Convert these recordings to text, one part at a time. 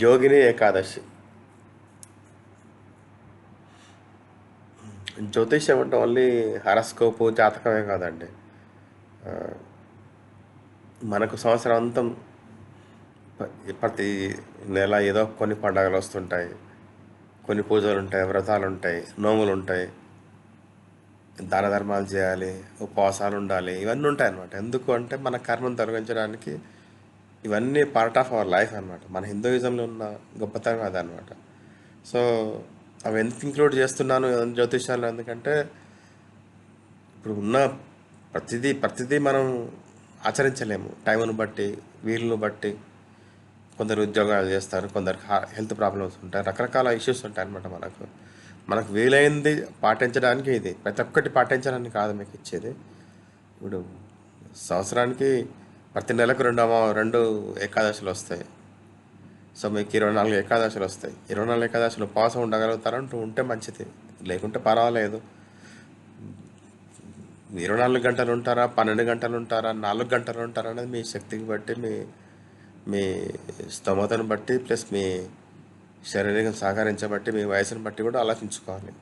యోగిని ఏకాదశి. జ్యోతిష్యం అంటే ఓన్లీ హారస్కోపు జాతకమే కాదండి. మనకు సంవత్సరం అంతం ప్రతి నెల ఏదో కొన్ని పండగలు వస్తుంటాయి, కొన్ని పూజలు ఉంటాయి, వ్రతాలు ఉంటాయి, నోములు ఉంటాయి, దాన ధర్మాలు చేయాలి, ఉపవాసాలు ఉండాలి, ఇవన్నీ ఉంటాయి అన్నమాట. ఎందుకు అంటే మన కర్మను తొలగించడానికి. ఇవన్నీ పార్ట్ ఆఫ్ అవర్ లైఫ్ అన్నమాట. మన హిందూయిజంలో ఉన్న గొప్పతనం అదనమాట. సో అవి ఎందుకు ఇంక్లూడ్ చేస్తున్నాను జ్యోతిష్యాలు ఎందుకంటే ఇప్పుడు ఉన్న ప్రతిదీ మనం ఆచరించలేము. టైంను బట్టి, వీలును బట్టి. కొందరు ఉద్యోగాలు చేస్తారు, కొందరికి హెల్త్ ప్రాబ్లమ్స్ ఉంటాయి, రకరకాల ఇష్యూస్ ఉంటాయి అన్నమాట. మనకు వీలైంది పాటించడానికి ఇది. ప్రతి ఒక్కటి పాటించడానికి కాదు మీకు ఇచ్చేది. ఇప్పుడు సంవత్సరానికి ప్రతి నెలకు రెండు ఏకాదశులు వస్తాయి. సో మీకు 24 ఏకాదశులు వస్తాయి. 24 ఏకాదశులు ఉపవాసం ఉండగలుగుతారంటూ ఉంటే మంచిది, లేకుంటే పర్వాలేదు. 24 గంటలు ఉంటారా, 12 గంటలు ఉంటారా, 4 గంటలు ఉంటారా అనేది మీ శక్తికి బట్టి, మీ మీ స్తోమతను బట్టి, ప్లస్ మీ శారీరకం సహకరించబట్టి, మీ వయసును బట్టి కూడా ఆలోచించుకోవాలి.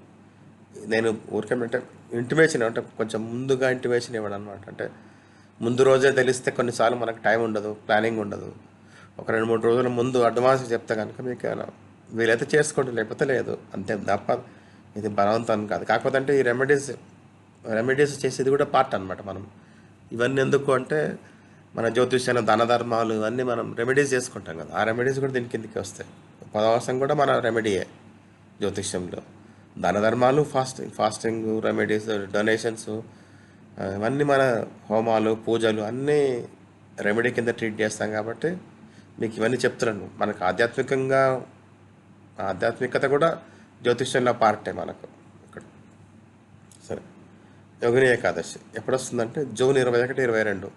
నేను ఊరికే అంటే ఇంటిమేషన్ అంటే కొంచెం ముందుగా ఇంటిమేషన్ ఇవ్వడం అనమాట. అంటే ముందు రోజే తెలిస్తే కొన్నిసార్లు మనకు టైం ఉండదు, ప్లానింగ్ ఉండదు. ఒక 2-3 రోజుల ముందు అడ్వాన్స్ చెప్తే కనుక మీకు అలా వీలైతే చేసుకోండి, లేకపోతే లేదు, అంతే తప్ప. ఇది బలవంతం కాదు. కాకపోతే అంటే ఈ రెమెడీస్ చేసేది కూడా పార్ట్ అనమాట. మనం ఇవన్నీ ఎందుకు అంటే మన జ్యోతిష్యాన్ని, దాన ధర్మాలు ఇవన్నీ మనం రెమెడీస్ చేసుకుంటాం కదా, ఆ రెమెడీస్ కూడా దీని కిందకి వస్తాయి. ఉపవాసం కూడా మన రెమెడీయే జ్యోతిష్యంలో. దాన ధర్మాలు, ఫాస్టింగ్, రెమెడీస్, డొనేషన్స్, ఇవన్నీ మన హోమాలు, పూజలు అన్నీ రెమెడీ కింద ట్రీట్ చేస్తాం కాబట్టి మీకు ఇవన్నీ చెప్తున్నాను. మనకు ఆధ్యాత్మికత కూడా జ్యోతిష్యంలో పార్టే మనకు ఇక్కడ. సరే, యోగిని ఏకాదశి ఎప్పుడు వస్తుందంటే జూన్ 21, 22.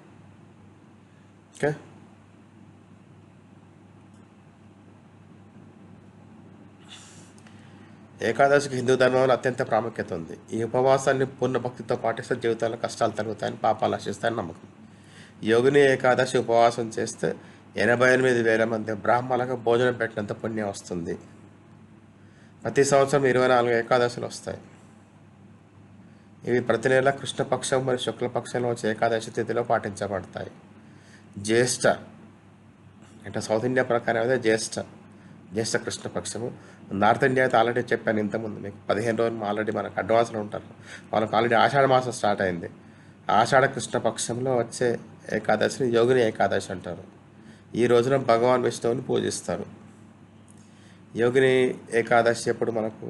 ఓకే. ఏకాదశికి హిందూ ధర్మంలో అత్యంత ప్రాముఖ్యత ఉంది. ఈ ఉపవాసాన్ని పూర్ణ భక్తితో పాటిస్తే జీవితంలో కష్టాలు తగ్గుతాయని, పాపాలు నశిస్తాయని నమ్మకం. యోగిని ఏకాదశి ఉపవాసం చేస్తే 88,000 మంది బ్రాహ్మణులకు భోజనం పెట్టినంత పుణ్యం వస్తుంది. ప్రతి సంవత్సరం 24 ఏకాదశులు వస్తాయి. ఇవి ప్రతి నెల కృష్ణపక్షం మరియు శుక్లపక్షంలో వచ్చే ఏకాదశి తిథిలో పాటించబడతాయి. జ్యేష్ఠ అంటే సౌత్ ఇండియా ప్రకారం అయితే జ్యేష్ఠ కృష్ణపక్షము. నార్త్ ఇండియా అయితే ఆల్రెడీ చెప్పాను ఇంతకుముందు మీకు, 15 రోజులు ఆల్రెడీ మనకు అడ్వాన్స్లో ఉంటారు. వాళ్ళకి ఆల్రెడీ ఆషాఢ మాసం స్టార్ట్ అయింది. ఆషాఢ కృష్ణపక్షంలో వచ్చే ఏకాదశిని యోగిని ఏకాదశి అంటారు. ఈ రోజున భగవాన్ విష్ణువుని పూజిస్తారు. యోగిని ఏకాదశి ఎప్పుడు మనకు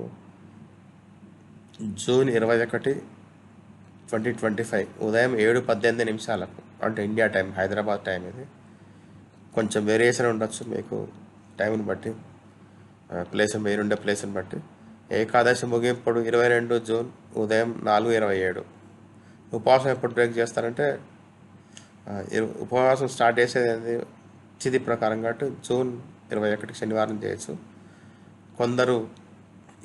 జూన్ 21, 2025 ఉదయం 7:18 అంటే ఇండియా టైం, హైదరాబాద్ టైం. ఇది కొంచెం వేరియేషన్ ఉండొచ్చు మీకు టైంని బట్టి, మీరుండే ప్లేస్ని బట్టి. ఏకాదశి ముగింపుడు 22 జూన్ ఉదయం 4:27. ఉపవాసం ఎప్పుడు బ్రేక్ చేస్తారంటే ఉపవాసం స్టార్ట్ చేసేది తిథి ప్రకారం కాబట్టి జూన్ 21 శనివారం చేయొచ్చు. కొందరు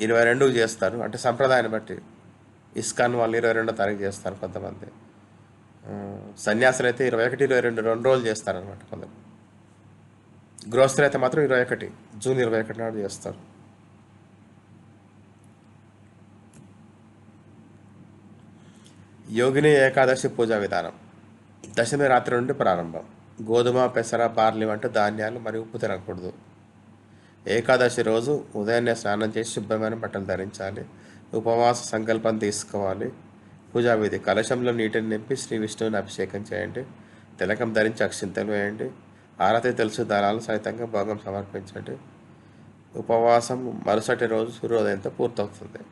22 చేస్తారు, అంటే సంప్రదాయాన్ని బట్టి. ఇస్కాన్ వాళ్ళు 22వ తారీఖు చేస్తారు కొంతమంది. సన్యాసులు అయితే 21, 22 2 రోజులు చేస్తారనమాట కొందరు. గృహస్థులు అయితే మాత్రం జూన్ 21 నాడు చేస్తారు. యోగిని ఏకాదశి పూజా విధానం. దశమి రాత్రి నుండి ప్రారంభం. గోధుమ, పెసర, బార్లీ వంటి ధాన్యాలు మరియు ఉప్పు తినకూడదు. ఏకాదశి రోజు ఉదయాన్నే స్నానం చేసి శుభ్రమైన బట్టలు ధరించాలి. ఉపవాస సంకల్పం తీసుకోవాలి. పూజా విధి: కలశంలో నీటిని నింపి శ్రీ విష్ణువుని అభిషేకం చేయండి. తిలకం ధరించి అక్షింతలు వేయండి. హారతి, తులసి దళాలు సహితంగా భోగం సమర్పించండి. ఉపవాసం మరుసటి రోజు సూర్యోదయంతో పూర్తవుతుంది.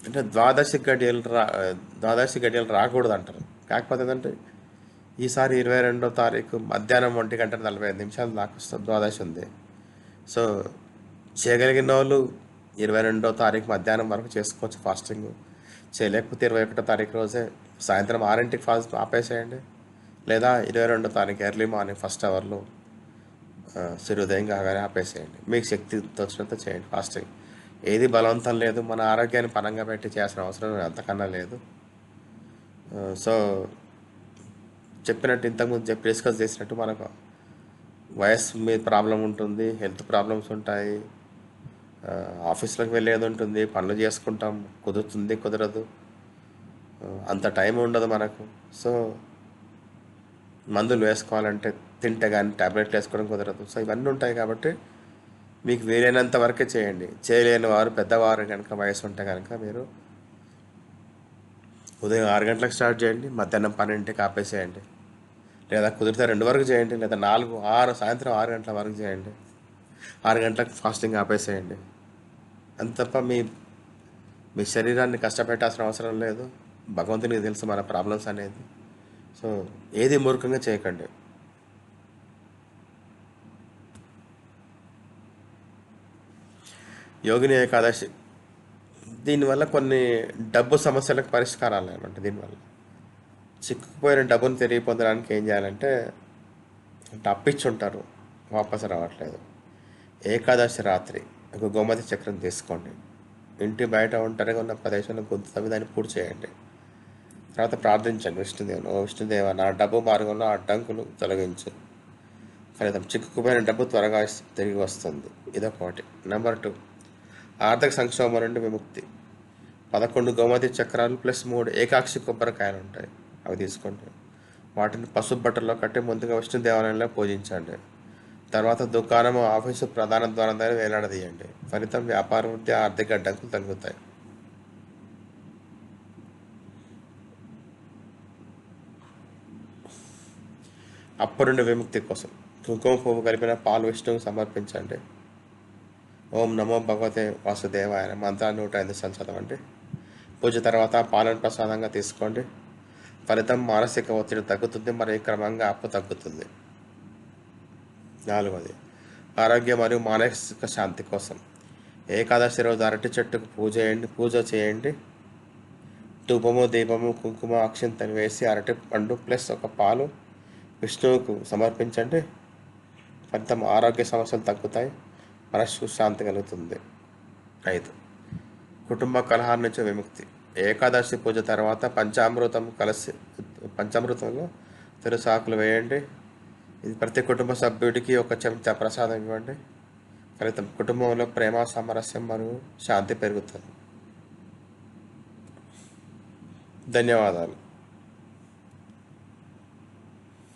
అంటే ద్వాదశి గడియలు రాకూడదు అంటారు. కాకపోతే ఏంటంటే ఈసారి 22వ తారీఖు మధ్యాహ్నం 1:45 దాకా ద్వాదశి ఉంది. సో చేయగలిగిన వాళ్ళు 22వ తారీఖు మధ్యాహ్నం వరకు చేసుకోవచ్చు ఫాస్టింగ్. చేయలేకపోతే 21వ తారీఖు రోజే సాయంత్రం 6ంటికి ఫాస్ట్ ఆపేసేయండి. లేదా 22వ తారీఖు ఎర్లీ మార్నింగ్ ఫస్ట్ అవర్లో సూర్యోదయం కాగానే ఆపేసేయండి. మీకు శక్తి తోచినంత చేయండి ఫాస్టింగ్. ఏది బలవంతం లేదు, మన ఆరోగ్యాన్ని పనంగా పెట్టి చేయాల్సిన అవసరం అంతకన్నా లేదు. సో చెప్పినట్టు ఇంతకుముందు డిస్కస్ చేసినట్టు మనకు వయస్సు మీద ప్రాబ్లం ఉంటుంది, హెల్త్ ప్రాబ్లమ్స్ ఉంటాయి, ఆఫీస్లోకి వెళ్ళేది ఉంటుంది, పనులు చేసుకుంటాం, కుదురుతుంది కుదరదు, అంత టైం ఉండదు మనకు. సో మందులు వేసుకోవాలంటే తింటే కానీ ట్యాబ్లెట్లు వేసుకోవడం కుదరదు. సో ఇవన్నీ ఉంటాయి కాబట్టి మీకు వీలైనంత వరకే చేయండి. చేయలేని వారు, పెద్దవారు కనుక, వయసు ఉంటే కనుక మీరు ఉదయం 6 గంటలకు స్టార్ట్ చేయండి, మధ్యాహ్నం 12కి ఆపేసేయండి. లేదా కుదిరితే 2 వరకు చేయండి, లేదా 4, 6 సాయంత్రం 6 గంటల వరకు చేయండి. 6 గంటలకు ఫాస్టింగ్ ఆపేసేయండి. అంత తప్ప మీ శరీరాన్ని కష్టపెట్టాల్సిన అవసరం లేదు. భగవంతునికి తెలుసు మన ప్రాబ్లమ్స్ అనేది. సో ఏది మూర్ఖంగా చేయకండి. యోగిని ఏకాదశి, దీనివల్ల కొన్ని డబ్బు సమస్యలకు పరిష్కారాలు అనమాట. దీనివల్ల చిక్కుకుపోయిన డబ్బును తిరిగి పొందడానికి ఏం చేయాలంటే, అంటే అప్పిచ్చుంటారు, వాపసు రావట్లేదు. ఏకాదశి రాత్రి ఒక గోమతి చక్రం తీసుకోండి, ఇంటి బయట ఒంటరిగా ఉన్న ప్రదేశంలో గొంతు తవ్వి దాన్ని పూర్తి చేయండి. తర్వాత ప్రార్థించండి విష్ణుదేవుని, ఓ విష్ణుదేవ, నా డబ్బు మార్గంలో అడ్డంకులు తొలగించు, ఫలితం చిక్కుకుపోయిన డబ్బు త్వరగా తిరిగి వస్తుంది. ఇదొకటి. నెంబర్ 2, ఆర్థిక సంక్షోభం నుండి విముక్తి. 11 గోమతి చక్రాలు ప్లస్ 3 ఏకాక్షి కొబ్బరికాయలు ఉంటాయి, అవి తీసుకోండి. వాటిని పసుపు బట్టల్లో కట్టి ముందుగా విష్ణు దేవాలయంలో పూజించండి. తర్వాత దుకాణం, ఆఫీసు ప్రధాన ద్వారం దగ్గర వేలాడదీయండి. ఫలితం వ్యాపార వృద్ధి, ఆర్థిక అడ్డంకులు తగ్గుతాయి. అప్పు నుండి విముక్తి కోసం కుంకుమ పువ్వు కలిపిన పాలు విష్ణువుకు సమర్పించండి. ఓం నమో భగవతే వాసుదేవాయ మంత్రాన్ని 105 సార్లు చదవండి. పూజ తర్వాత పాలను ప్రసాదంగా తీసుకోండి. ఫలితం మానసిక ఒత్తిడి తగ్గుతుంది, మరియు క్రమంగా అప్పు తగ్గుతుంది. 4, ఆరోగ్యం మరియు మానసిక శాంతి కోసం ఏకాదశి రోజు అరటి చెట్టుకు పూజ చేయండి. ధూపము, దీపము, కుంకుమ, అక్షింతలు వేసి అరటి పండు ప్లస్ ఒక పాలు విష్ణువుకు సమర్పించండి. ఫలితం ఆరోగ్య సమస్యలు తగ్గుతాయి, మనస్సు శాంతి కలుగుతుంది. 5, కుటుంబ కలహాల నుంచి విముక్తి. ఏకాదశి పూజ తర్వాత పంచామృతంలో తెలుసాకులు వేయండి. ఇది ప్రతి కుటుంబ సభ్యుడికి ఒక చెంచా ప్రసాదం ఇవ్వండి. ఫలితం కుటుంబంలో ప్రేమ, సామరస్యం మరియు శాంతి పెరుగుతుంది. ధన్యవాదాలు.